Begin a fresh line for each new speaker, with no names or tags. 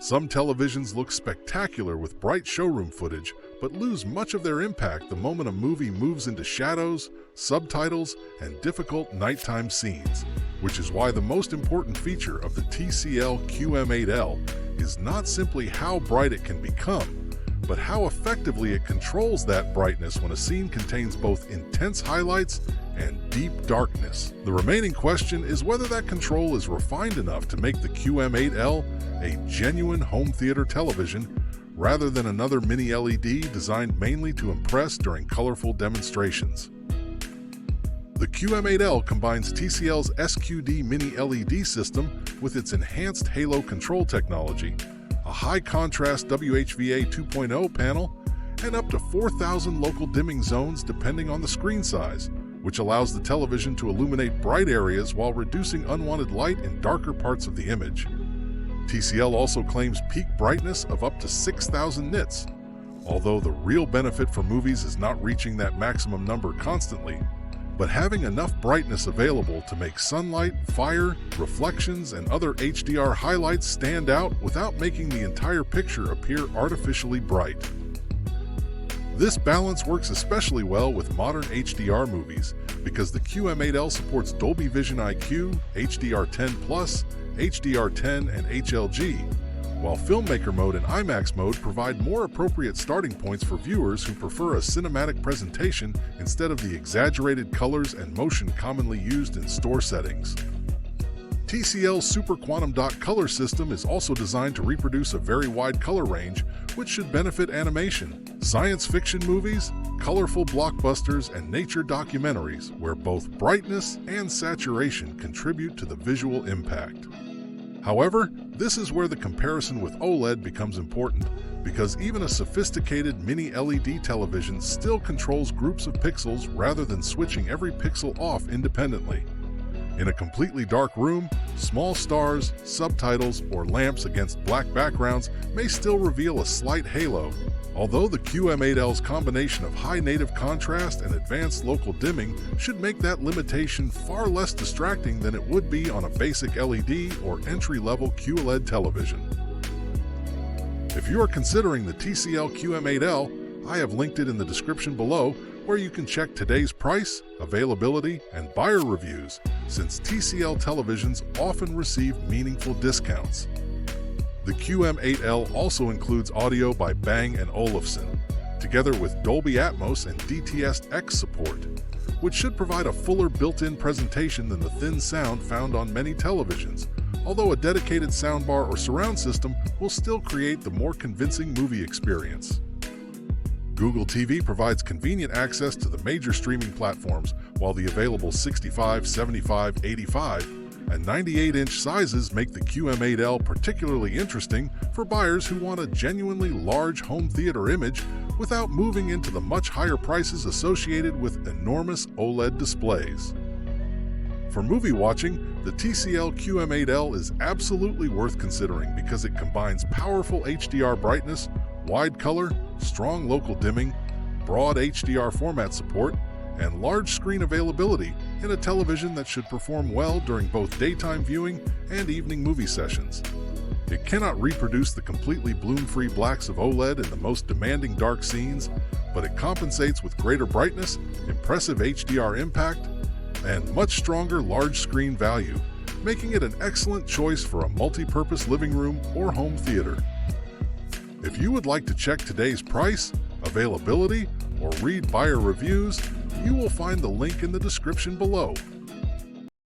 Some televisions look spectacular with bright showroom footage, but lose much of their impact the moment a movie moves into shadows, subtitles, and difficult nighttime scenes, which is why the most important feature of the TCL QM8L is not simply how bright it can become, but how effectively it controls that brightness when a scene contains both intense highlights and deep darkness. The remaining question is whether that control is refined enough to make the QM8L a genuine home theater television rather than another mini LED designed mainly to impress during colorful demonstrations. The QM8L combines TCL's SQD mini LED system with its enhanced halo control technology, a high-contrast WHVA 2.0 panel, and up to 4,000 local dimming zones depending on the screen size, which allows the television to illuminate bright areas while reducing unwanted light in darker parts of the image. TCL also claims peak brightness of up to 6,000 nits, although the real benefit for movies is not reaching that maximum number constantly, but having enough brightness available to make sunlight, fire, reflections, and other HDR highlights stand out without making the entire picture appear artificially bright. This balance works especially well with modern HDR movies because the QM8L supports Dolby Vision IQ, HDR10+, HDR10, and HLG, while Filmmaker Mode and IMAX Mode provide more appropriate starting points for viewers who prefer a cinematic presentation instead of the exaggerated colors and motion commonly used in store settings. TCL's Super Quantum Dot color system is also designed to reproduce a very wide color range, which should benefit animation, science fiction movies, colorful blockbusters, and nature documentaries, where both brightness and saturation contribute to the visual impact. However, this is where the comparison with OLED becomes important, because even a sophisticated mini LED television still controls groups of pixels rather than switching every pixel off independently. In a completely dark room, small stars, subtitles, or lamps against black backgrounds may still reveal a slight halo, although the QM8L's combination of high native contrast and advanced local dimming should make that limitation far less distracting than it would be on a basic LED or entry-level QLED television. If you are considering the TCL QM8L, I have linked it in the description below, where you can check today's price, availability, and buyer reviews, since TCL televisions often receive meaningful discounts. The QM8L also includes audio by Bang & Olufsen, together with Dolby Atmos and DTS-X support, which should provide a fuller built-in presentation than the thin sound found on many televisions, although a dedicated soundbar or surround system will still create the more convincing movie experience. Google TV provides convenient access to the major streaming platforms, while the available 65, 75, 85, and 98-inch sizes make the QM8L particularly interesting for buyers who want a genuinely large home theater image without moving into the much higher prices associated with enormous OLED displays. For movie watching, the TCL QM8L is absolutely worth considering because it combines powerful HDR brightness, wide color, strong local dimming, broad HDR format support, and large screen availability in a television that should perform well during both daytime viewing and evening movie sessions. It cannot reproduce the completely bloom-free blacks of OLED in the most demanding dark scenes, but it compensates with greater brightness, impressive HDR impact, and much stronger large screen value, making it an excellent choice for a multi-purpose living room or home theater. If you would like to check today's price, availability, or read buyer reviews, you will find the link in the description below.